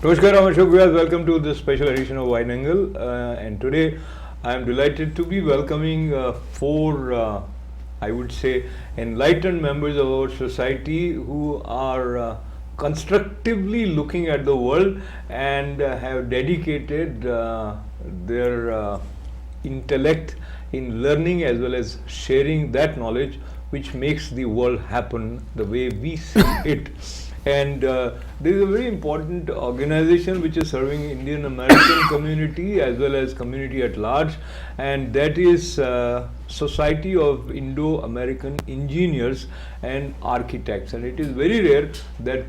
Namaskar, I'm Ashok. Vyas. Welcome to this special edition of Wide Angle. And today I am delighted to be welcoming four, I would say, enlightened members of our society who are constructively looking at the world and have dedicated their intellect in learning as well as sharing that knowledge which makes the world happen the way we see it. And there is a very important organization which is serving Indian American community as well as community at large, and that is Society of Indo American Engineers and Architects. And it is very rare that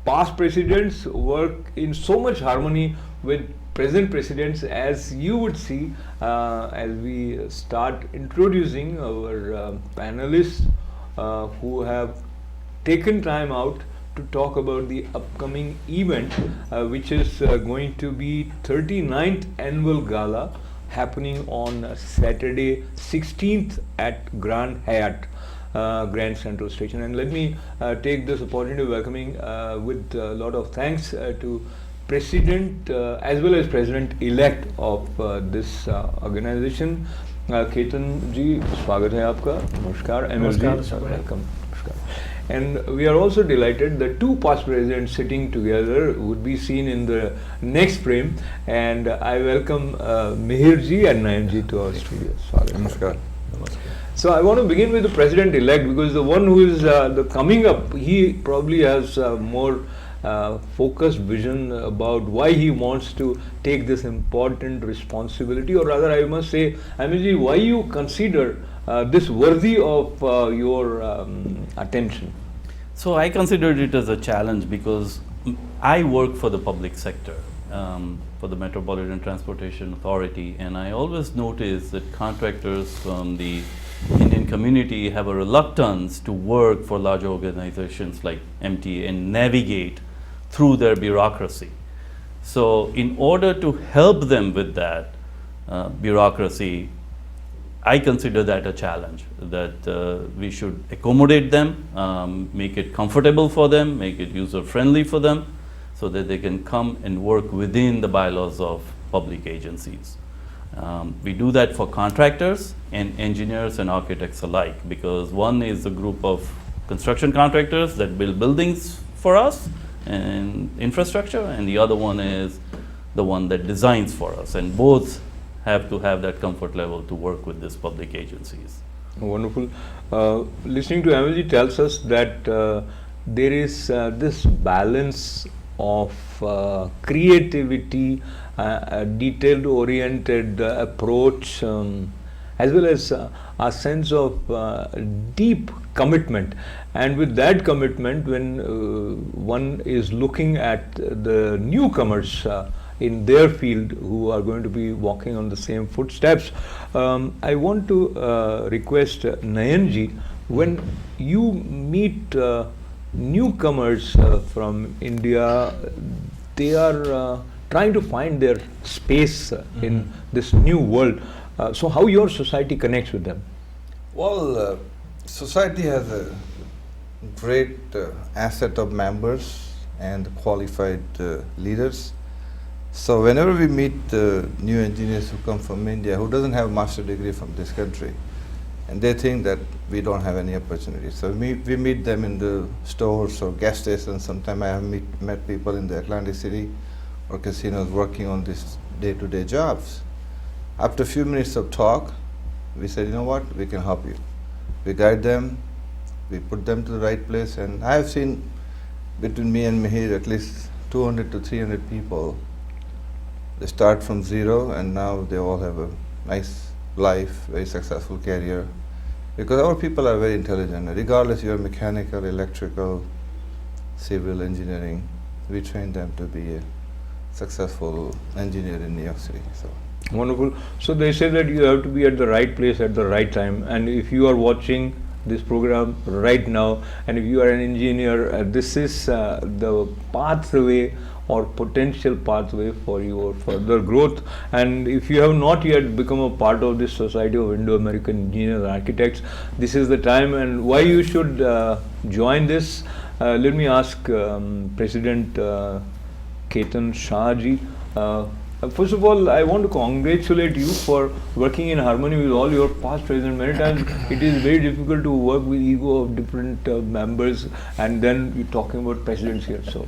past presidents work in so much harmony with present presidents, as you would see as we start introducing our panelists who have taken time out to talk about the upcoming event which is going to be 39th annual Gala happening on Saturday 16th at Grand Hyatt, Grand Central Station. And let me take this opportunity of welcoming with a lot of thanks to President as well as President-elect of this organization, Ketan ji, स्वागत है आपका. नमस्कार. Amil ji, welcome. And we are also delighted that two past presidents sitting together would be seen in the next frame. And I welcome Mihir ji and Nayan ji to our studio. Namaskar. So I want to begin with the president-elect, because the one who is the coming up, he probably has more focused vision about why he wants to take this important responsibility, or rather I must say, Amil ji, why you consider this worthy of your attention? So I considered it as a challenge because I work for the public sector, for the Metropolitan Transportation Authority, and I always notice that contractors from the Indian community have a reluctance to work for large organizations like MTA and navigate through their bureaucracy. So in order to help them with that bureaucracy, I consider that a challenge, that we should accommodate them, make it comfortable for them, make it user-friendly for them, so that they can come and work within the bylaws of public agencies. We do that for contractors and engineers and architects alike, because one is a group of construction contractors that build buildings for us and infrastructure, and the other one is the one that designs for us, and both have to have that comfort level to work with these public agencies. Wonderful. Listening to Amil ji tells us that there is this balance of creativity, a detailed oriented approach, as well as a sense of deep commitment. And with that commitment, when one is looking at the newcomers in their field who are going to be walking on the same footsteps, I want to request Nayan ji, when you meet newcomers from India, they are trying to find their space in this new world. So how your society connects with them? Well, society has a great asset of members and qualified leaders. So whenever we meet new engineers who come from India, who doesn't have a master degree from this country, and they think that we don't have any opportunities. So we meet them in the stores or gas stations. Sometimes I have met people in the Atlantic City or casinos working on these day-to-day jobs. After a few minutes of talk, we said, you know what, we can help you. We guide them, we put them to the right place, and I have seen between me and Mihir at least 200 to 300 people. They start from zero, and now they all have a nice life, very successful career. Because our people are very intelligent, regardless you are mechanical, electrical, civil engineering, we train them to be a successful engineer in New York City. So. Wonderful. So they say that you have to be at the right place at the right time, and if you are watching this program right now, and if you are an engineer, this is the pathway or potential pathway for your further growth. And if you have not yet become a part of this Society of Indo-American Engineers and Architects, this is the time. And why you should join this, let me ask President Ketan Shah ji. First of all, I want to congratulate you for working in harmony with all your past presidents. Many times it is very difficult to work with ego of different members, and then you're talking about presidents here. So,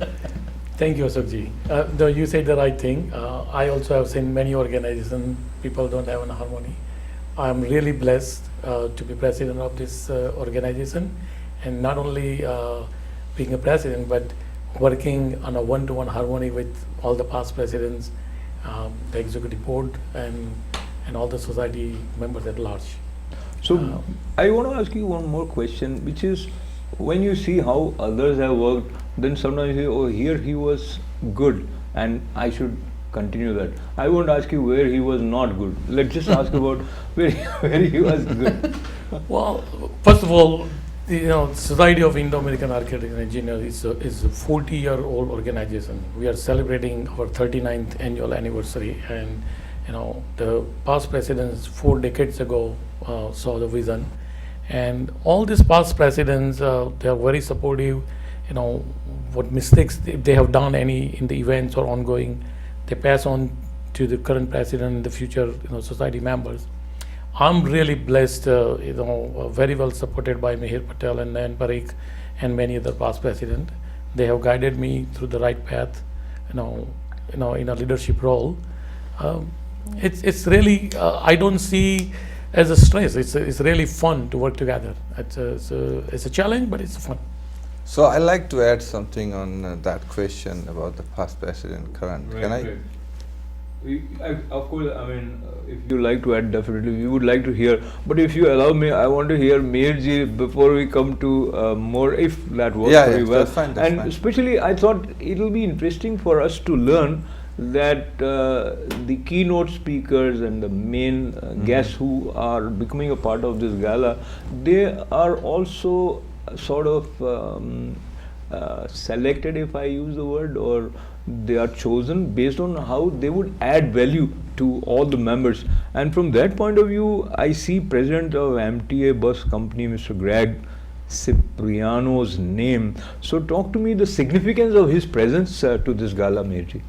thank you, Ashok ji. Though you said the right thing. I also have seen many organizations, people don't have an harmony. I am really blessed to be president of this organization, and not only being a president, but working on a one-to-one harmony with all the past presidents, the executive board, and all the society members at large. so I want to ask you one more question, which is, when you see how others have worked, then sometimes you say, oh, here he was good, and I should continue that. I won't ask you where he was not good. Let's just ask about where he was good. Well, first of all, Society of Indo-American Architects and Engineers is a 40-year-old organization. We are celebrating our 39th annual anniversary, and the past presidents 4 decades ago saw the vision, and all these past presidents they are very supportive. What mistakes they have done any in the events or ongoing, they pass on to the current president and the future society members. I'm really blessed, very well supported by Mihir, Patel, and Nayan, Parikh, and many other past presidents. They have guided me through the right path, in a leadership role. It's really I don't see as a stress. It's really fun to work together. It's a challenge, but it's fun. So I like to add something on that question about the past president, current. Right, Can I? right. Of course, I mean, if you like to add, definitely we would like to hear. But if you allow me, I want to hear Mihir ji before we come to more, if that works Yeah, for you yeah, well. that's fine, that's and fine. especially, I thought it will be interesting for us to learn that the keynote speakers and the main guests who are becoming a part of this gala, they are also sort of selected, if I use the word, or they are chosen based on how they would add value to all the members. And from that point of view, I see President of MTA Bus Company, Mr. Greg Cipriano's name. So talk to me the significance of his presence to this gala, Mihir ji.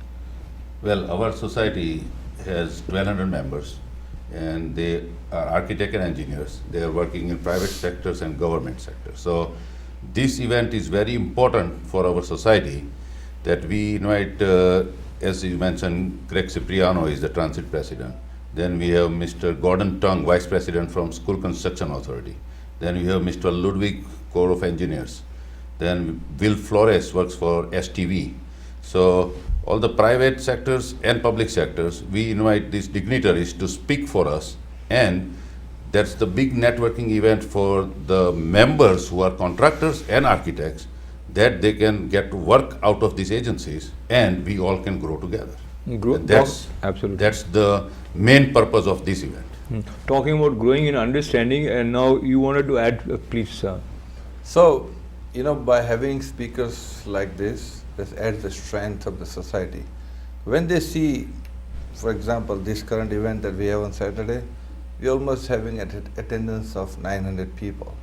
Well, our society has 1,200 members, and they are architects and engineers. They are working in private sectors and government sectors. So this event is very important for our society, that we invite, as you mentioned, Greg Cipriano is the transit president. Then we have Mr. Gordon Tung, vice president from School Construction Authority. Then we have Mr. Ludwig, Corps of Engineers. Then Will Flores works for STV. So all the private sectors and public sectors, we invite these dignitaries to speak for us, and that's the big networking event for the members who are contractors and architects, that they can get work out of these agencies, and we all can grow together. Absolutely. That's the main purpose of this event. Talking about growing in understanding, and now you wanted to add, please, sir. So, by having speakers like this adds the strength of the society. When they see, for example, this current event that we have on Saturday, we're almost having an attendance of 900 people.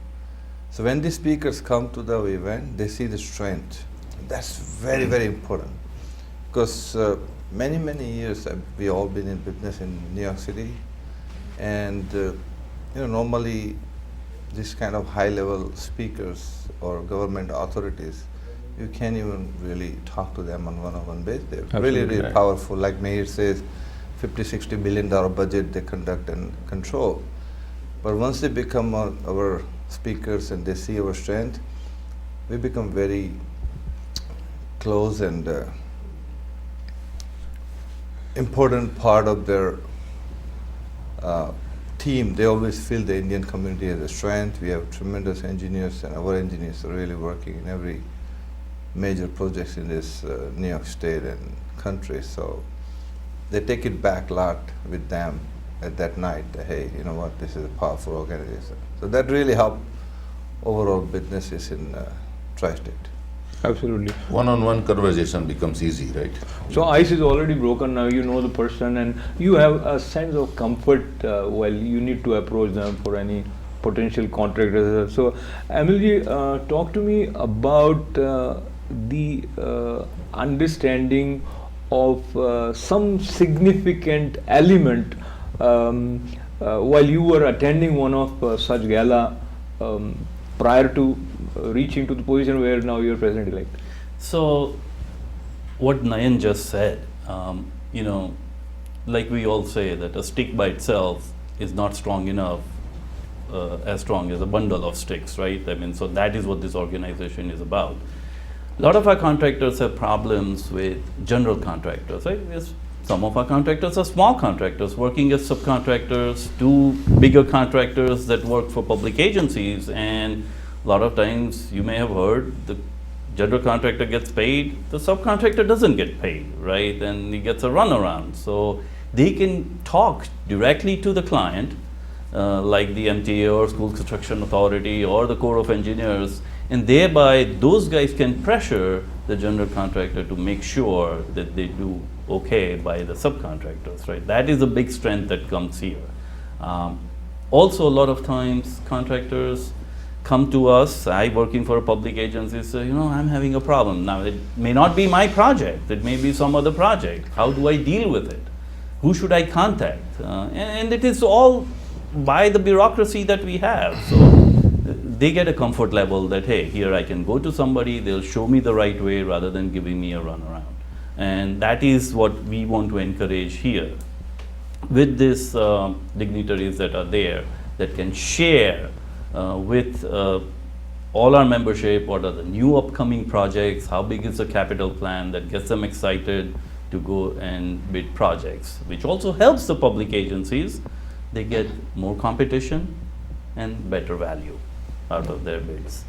So when these speakers come to the event, they see the strength. That's very, very important, because many, many years we all been in business in New York City, and normally this kind of high-level speakers or government authorities, you can't even really talk to them on one-on-one basis. They're really, really right. powerful. Like Mihir says, $50–60 billion budget they conduct and control. But once they become our speakers and they see our strength, we become very close and important part of their team. They always feel the Indian community as a strength. We have tremendous engineers, and our engineers are really working in every major projects in this New York State and country. So they take it back a lot with them at that night. Hey, you know what? This is a powerful organization. So that really helped overall businesses in Tri-State. Absolutely. One-on-one conversation becomes easy, right? So ice is already broken now, you know the person, and you have a sense of comfort while you need to approach them for any potential contractors. So Amil ji, talk to me about the understanding of some significant element while you were attending one of such gala prior to reaching to the position where now you're president-elect? So, what Nayan just said, like we all say that a stick by itself is not strong enough, as strong as a bundle of sticks, right? I mean, so that is what this organization is about. A lot of our contractors have problems with general contractors, right? Yes, some of our contractors are small contractors working as subcontractors to bigger contractors that work for public agencies, and a lot of times you may have heard the general contractor gets paid, the subcontractor doesn't get paid, right? And he gets a runaround. So they can talk directly to the client, like the MTA or School Construction Authority or the Corps of Engineers, and thereby those guys can pressure the general contractor to make sure that they do okay by the subcontractors, right? That is a big strength that comes here. Also, a lot of times contractors come to us, I working for a public agency, say, I'm having a problem. Now, it may not be my project, it may be some other project. How do I deal with it? Who should I contact? And it is all by the bureaucracy that we have. So they get a comfort level that, hey, here I can go to somebody, they'll show me the right way rather than giving me a runaround. And that is what we want to encourage here with these dignitaries that are there that can share with all our membership what are the new upcoming projects, how big is the capital plan that gets them excited to go and bid projects, which also helps the public agencies. They get more competition and better value out of their bids.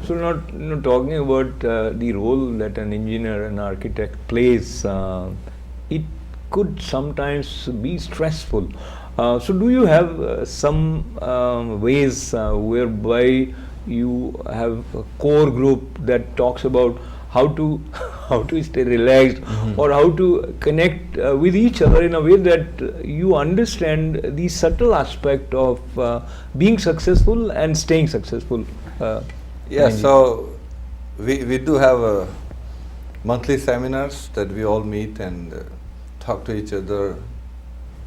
So not talking about the role that an engineer and architect plays, it could sometimes be stressful. So do you have some ways whereby you have a core group that talks about how to stay relaxed or how to connect with each other in a way that you understand the subtle aspect of being successful and staying successful? Yeah, so we do have monthly seminars that we all meet and talk to each other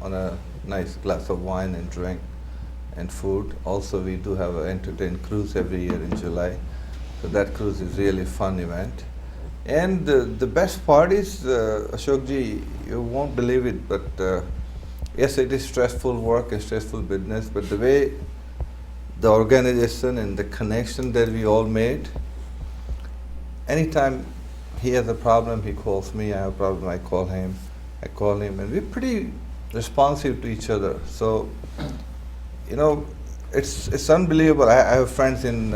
on a nice glass of wine and drink and food. Also, we do have an entertain cruise every year in July. So that cruise is really fun event. And the best part is, Ashokji, you won't believe it, but yes, it is stressful work and stressful business, but the way the organization and the connection that we all made, anytime he has a problem, he calls me, I have a problem, I call him, and we're pretty responsive to each other. So, it's unbelievable. I have friends in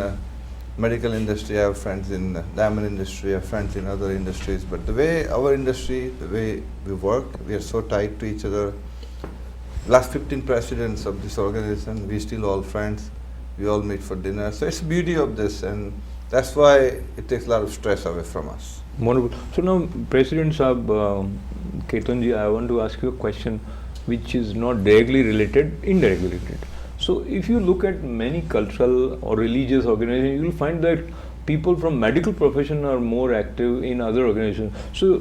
medical industry, I have friends in diamond industry, I have friends in other industries, but the way our industry, the way we work, we are so tight to each other. Last 15 presidents of this organization, we still all friends, we all meet for dinner. So it's the beauty of this, and that's why it takes a lot of stress away from us. Wonderful. So now, President Saab, Ketan ji, I want to ask you a question which is not directly related, indirectly related. So if you look at many cultural or religious organizations, you will find that people from medical profession are more active in other organizations. So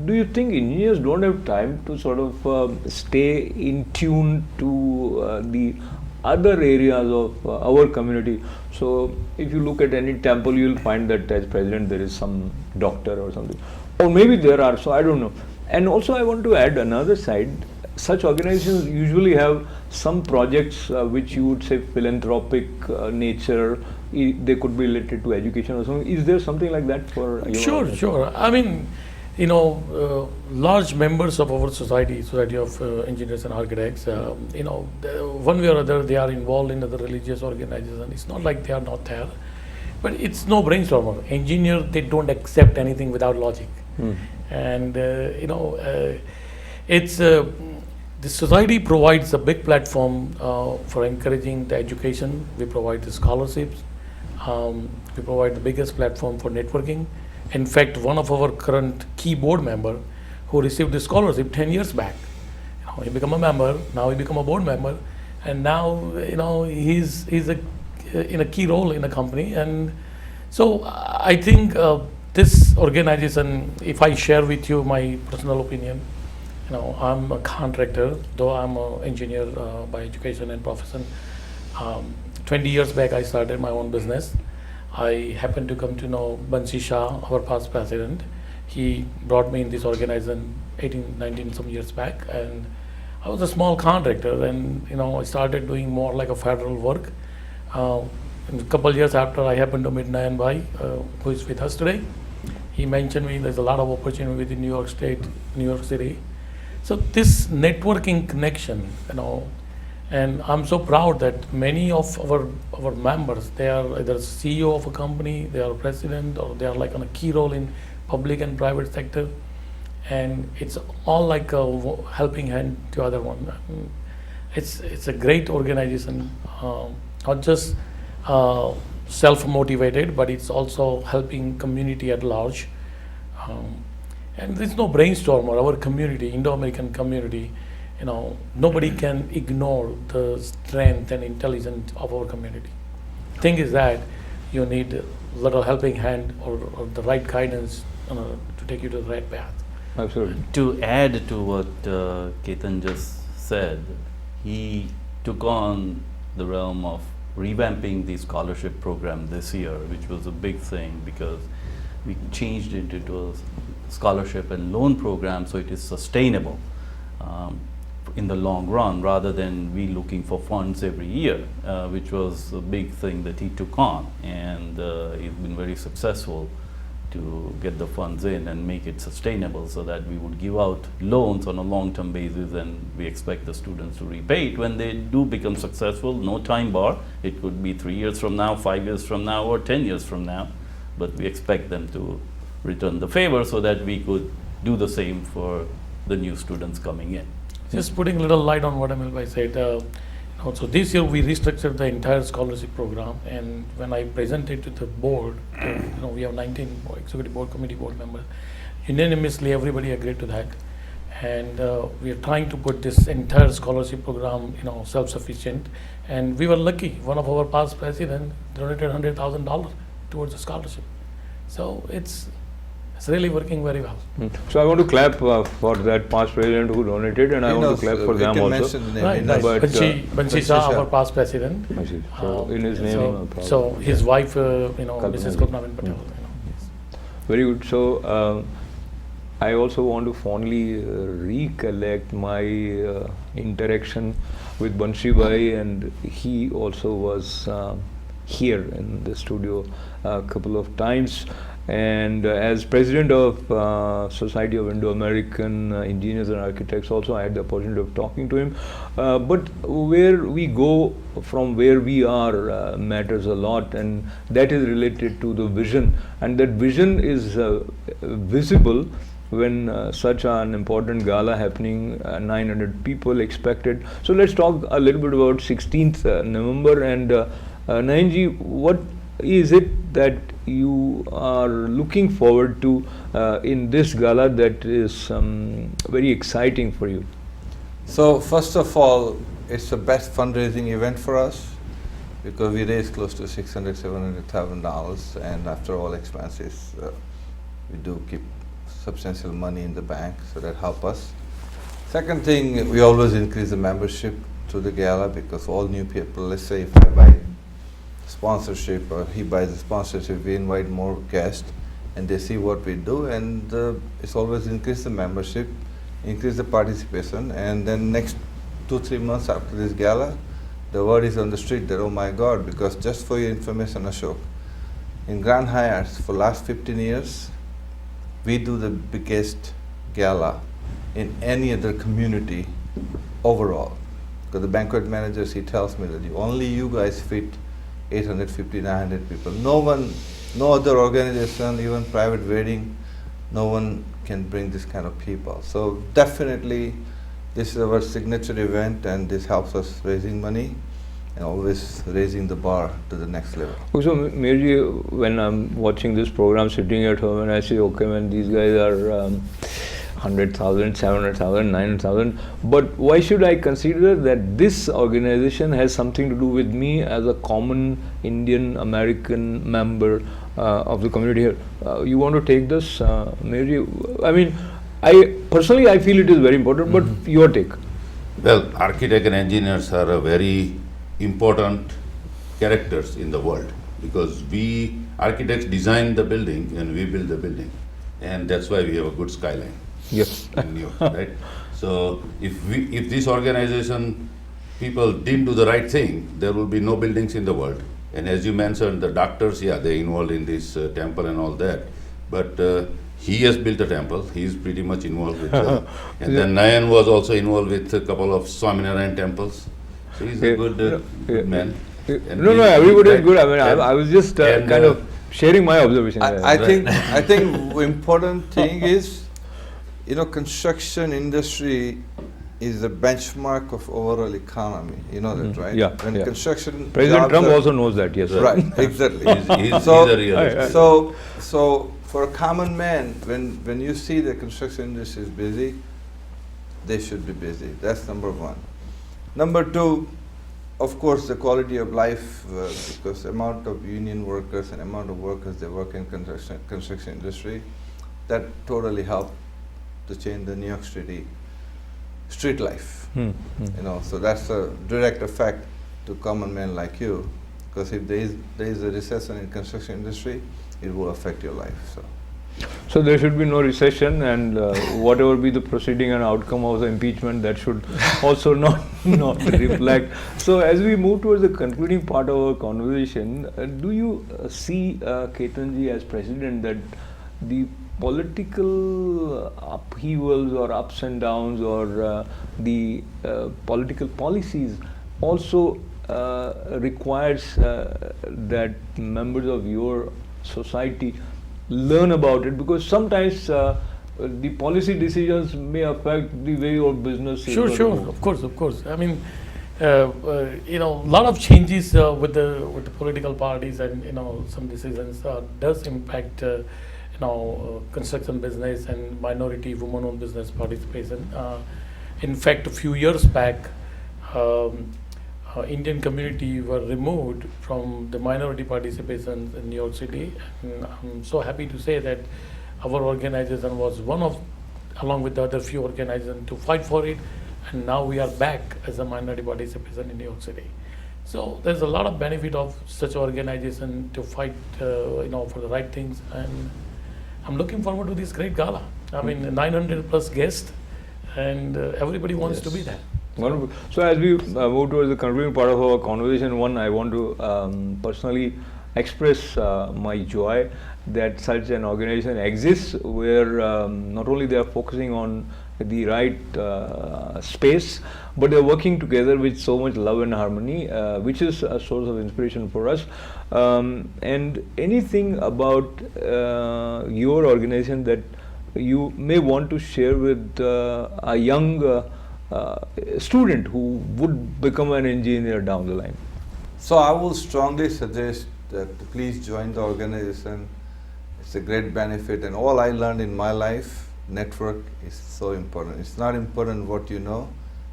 do you think engineers don't have time to sort of stay in tune to the other areas of our community? So if you look at any temple, you will find that as president there is some doctor or something. Or maybe there are, so I don't know. And also I want to add another side. Such organizations usually have some projects which you would say philanthropic nature. They could be related to education or something. Is there something like that for you? Sure. I mean, large members of our society of engineers and architects, one way or other they are involved in other religious organizations. It's not like they are not there, but it's no brainstormer. Engineers, they don't accept anything without logic. And, it's the society provides a big platform for encouraging the education. We provide the scholarships. We provide the biggest platform for networking. In fact, one of our current key board member who received the scholarship 10 years back, he became a member, now he become a board member, and now he's in a key role in the company. And so I think this organization, if I share with you my personal opinion, I'm a contractor, though I'm an engineer by education and profession. 20 years back, I started my own business. I happened to come to know Shah, our past president. He brought me in this organization 18, 19 some years back, and I was a small contractor, and I started doing more like a federal work. And a couple years after, I happened to meet Nayan who is with us today. He mentioned me there's a lot of opportunity within New York State, New York City. So this networking connection, and I'm so proud that many of our members, they are either CEO of a company, they are president, or they are like on a key role in public and private sector. And it's all like a helping hand to other one. It's a great organization, not just self-motivated, but it's also helping community at large. And there's no brainstormer. Our community, Indo-American community, nobody can ignore the strength and intelligence of our community. Thing is that you need a little helping hand or the right guidance to take you to the right path. Absolutely. To add to what Ketan just said, he took on the realm of revamping the scholarship program this year, which was a big thing because we changed it into a scholarship and loan program so it is sustainable in the long run rather than we looking for funds every year, which was a big thing that he took on, and he's been very successful to get the funds in and make it sustainable so that we would give out loans on a long-term basis, and we expect the students to repay it when they do become successful. No time bar. It could be 3 years from now, 5 years from now, or 10 years from now, but we expect them to return the favor so that we could do the same for the new students coming in. Just putting a little light on what Amil said. So this year we restructured the entire scholarship program, and when I presented to the board, we have 19 executive board committee board members, unanimously everybody agreed to that, and we are trying to put this entire scholarship program self-sufficient, and we were lucky. One of our past presidents donated $100,000 towards the scholarship, so it's really working very well. So I want to clap for that past president who donated, and I want to clap for them also. Right. But, Bansi Shah, our past president. So in his name. So his wife, Mrs. Patel. Yes. Very good. So I also want to fondly recollect my interaction with Bansi Bhai, and he also was here in the studio a couple of times. And as president of Society of Indo-American Engineers and Architects also, I had the opportunity of talking to him. But where we go from where we are matters a lot, and that is related to the vision. And that vision is visible when such an important gala happening, 900 people expected. So let's talk a little bit about 16th November. And Nayanji, what is it that you are looking forward to in this gala that is very exciting for you? So first of all, it's the best fundraising event for us because we raised close to $600,000-700,000, and after all expenses, we do keep substantial money in the bank, so that helps us. Second thing, we always increase the membership to the gala because all new people, let's say if I buy sponsorship or he buys a sponsorship, we invite more guests and they see what we do, and it's always increase the membership, increase the participation, and then next 2-3 months after this gala, the word is on the street that, oh my God, because just for your information, Ashok, in Grand Hyatts for last 15 years, we do the biggest gala in any other community overall. Because the banquet managers, he tells me that only you guys fit 850, 900 people. No other organization, even private wedding, no one can bring this kind of people. So definitely this is our signature event, and this helps us raising money and always raising the bar to the next level. So Mihir, when I'm watching this program sitting at home and I say, okay man, these guys are 100,000, 700,000, 900,000, but why should I consider that this organization has something to do with me as a common Indian American member of the community here. You want to take this, Mihir? I mean, I personally I feel it is very important, but your take. Well, architect and engineers are a very important characters in the world because we architects design the building and we build the building, and that's why we have a good skyline. Yes. In New York, right? So if this organization people didn't do the right thing, there will be no buildings in the world. And as you mentioned, the doctors, yeah, they're involved in this temple and all that. But he has built a temple. He's pretty much involved with and then Nayan was also involved with a couple of Swaminarayan temples. So he's a good man. And No, everybody is good. I mean, I was just kind of sharing my observation. I think important thing is, you know, construction industry is the benchmark of overall economy. You know that, right? Yeah. When construction President jobs Trump are- also knows that. Yes. Right, exactly. He's So- a real So for a common man, when you see the construction industry is busy, they should be busy. That's number one. Number two, of course, the quality of life, because amount of union workers and amount of workers they work in construction industry, that totally helped to change the New York City street life. You know, so that's a direct effect to common men like you, because if there is a recession in construction industry, it will affect your life. So there should be no recession, and whatever be the proceeding and outcome of the impeachment, that should also not reflect. So as we move towards the concluding part of our conversation, do you see Ketanji as president that the political upheavals or ups and downs or the political policies also requires that members of your society learn about it, because sometimes the policy decisions may affect the way your business is. Sure, of course. I mean, you know, a lot of changes with the political parties, and you know, some decisions does impact you know, construction business and minority women-owned business participation. In fact, a few years back, Indian community were removed from the minority participation in New York City. And I'm so happy to say that our organization was one of, along with the other few organizations, to fight for it. And now we are back as a minority participation in New York City. So there's a lot of benefit of such organization to fight, you know, for the right things. And I'm looking forward to this great gala. I mean, 900 plus guests, and everybody wants to be there. Wonderful. So as we move towards the concluding part of our conversation, one, I want to personally express my joy that such an organization exists, where not only they are focusing on the right space, but they are working together with so much love and harmony, which is a source of inspiration for us. And anything about your organization that you may want to share with a young student who would become an engineer down the line? So I will strongly suggest that please join the organization. It's a great benefit, and all I learned in my life, network is so important. It's not important what you know,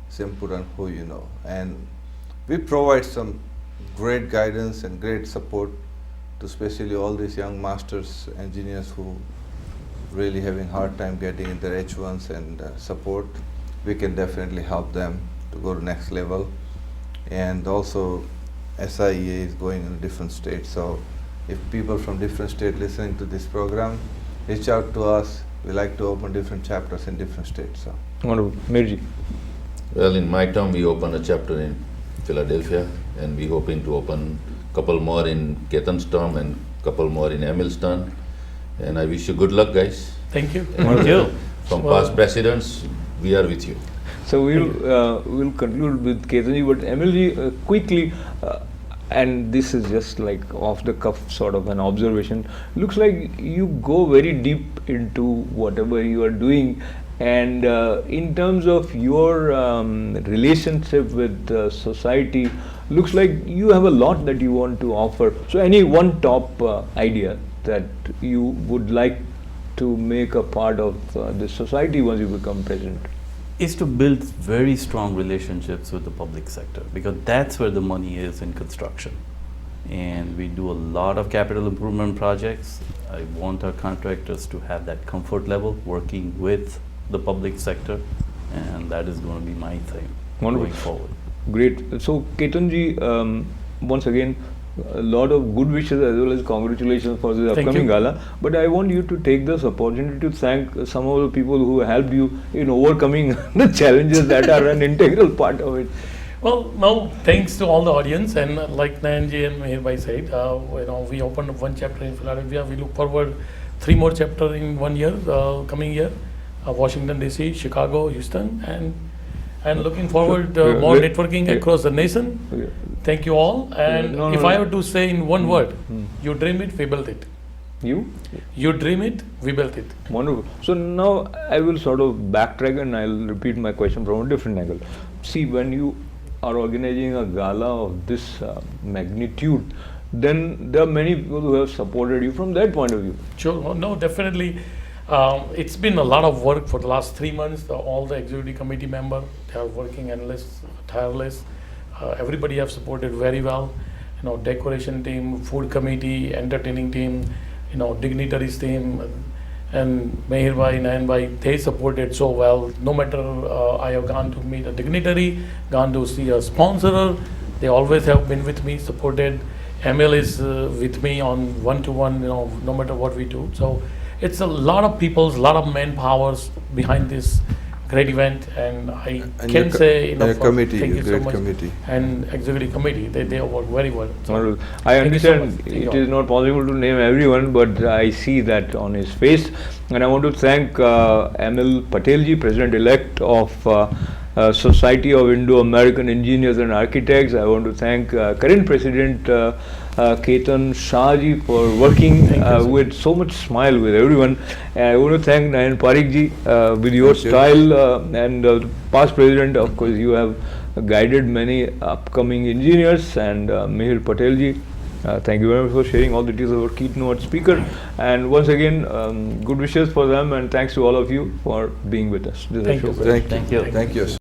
it's important who you know. And we provide some great guidance and great support to especially all these young masters engineers who really having hard time getting in their H1s and support. We can definitely help them to go to next level. And also SIAEA is going in a different state, so if people from different states listening to this program, reach out to us. We like to open different chapters in different states. So. Wonderful. Mirji. Well, in my term, we opened a chapter in Philadelphia, and we're hoping to open a couple more in Ketan's term and a couple more in Amil's term. And I wish you good luck, guys. Thank you. Thank you. From past presidents, we are with you. So we'll conclude with Ketanji, but Amilji, quickly, and this is just like off the cuff sort of an observation, looks like you go very deep into whatever you are doing, and in terms of your relationship with society, looks like you have a lot that you want to offer. So any one top idea that you would like to make a part of the society once you become president? Is to build very strong relationships with the public sector, because that's where the money is in construction. and we do a lot of capital improvement projects. I want our contractors to have that comfort level working with the public sector, and that is going to be my thing Wonderful. going forward. Great. So, Ketan ji, once again, a lot of good wishes as well as congratulations for this Thank upcoming you. gala. But I want you to take this opportunity to thank some of the people who helped you in overcoming the challenges that are an integral part of it. Well, now thanks to all the audience, and like Nayan ji and Mihir bhai said, we opened one chapter in Philadelphia. We look forward 3 more chapters in 1 year, coming year, Washington DC, Chicago, Houston, and looking forward more networking across the nation. Thank you all. And if I were to say in one word, you dream it, we built it. You dream it, we built it. Wonderful. So now I will sort of backtrack and I'll repeat my question from a different angle. See, when you are organizing a gala of this magnitude, then there are many people who have supported you from that point of view. Sure. No, definitely. It's been a lot of work for the last 3 months. All the executive committee members, they are working endless, tireless. Everybody have supported very well. Decoration team, food committee, entertaining team, dignitaries team, and Mihir bhai, Nayan bhai, they supported so well. No matter I have gone to meet a dignitary, gone to see a sponsor, they always have been with me, supported. Amil is with me on one-to-one, no matter what we do. So it's a lot of people's, a lot of manpowers behind this great event, and I can't say enough. Committee, thank you so great much. committee. And executive committee, they work very well. So Wonderful. I thank you so understand much. Thank you it all. is not possible to name everyone, but I see that on his face. And I want to thank Amil Patel ji, President-elect of Society of Indo-American Engineers and Architects. I want to thank current President Ketan Shah ji for working Thank you, sir. with so much smile with everyone. And I want to thank Nayan Parikh ji with your Thank you. style and past president. Of course, you have guided many upcoming engineers, and Mihir Patel ji. Thank you very much for sharing all the details of our keynote speaker. And once again, good wishes for them, and thanks to all of you for being with us. This is Thank you, Ashok. sir. Thank you. Thank you. Thank you.